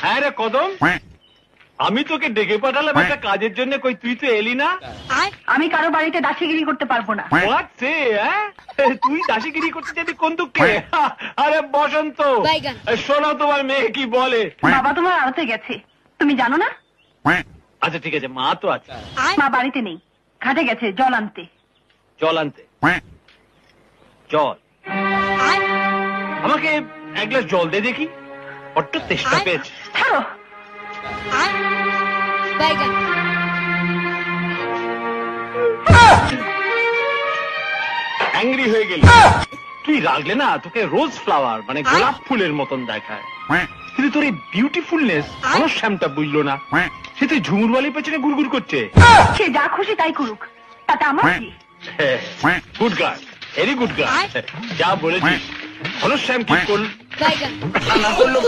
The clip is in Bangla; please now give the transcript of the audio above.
হ্যাঁ রে কদম, আমি তোকে ডেকে পাঠালাম একটা কাজের জন্য, কই তুই তো এলি না। আমি কারো বাড়িতে দাসিগিরি করতে পারবো না। What say, তুই দাসিগিরি করতে যাবি কোন দুঃখে? আরে বসন্ত, শোনো তোমার মেয়ে কি বলে। বাবা তোমার আড়তে গেছে, তুমি জানো না? আচ্ছা ঠিক আছে, মা তো আছে। মা বাড়িতে নেই, ঘাটে গেছে জল আনতে। জল আনতে? জল? আমাকে এক গ্লাস জল দে দেখি, বড্ড তেষ্টা পেয়েছে। ছাড়ো। অ্যাংরি হয়ে গেলি তুই, রাগলে না তোকে রোজ ফ্লাওয়ার মানে গোলাপ ফুলের মতন দেখায়, কিন্তু তোর এই বিউটিফুলনেস ঘনশ্যামটা বুঝলো না। সে তুই ঝুমুরবালির পেছনে গুড়গুড় করছে। সে যা খুশি তাই করুক, তাতে আমার কি? Good girl, very good girl. যা বলেছিস। ঘনশ্যাম কি করল না করলো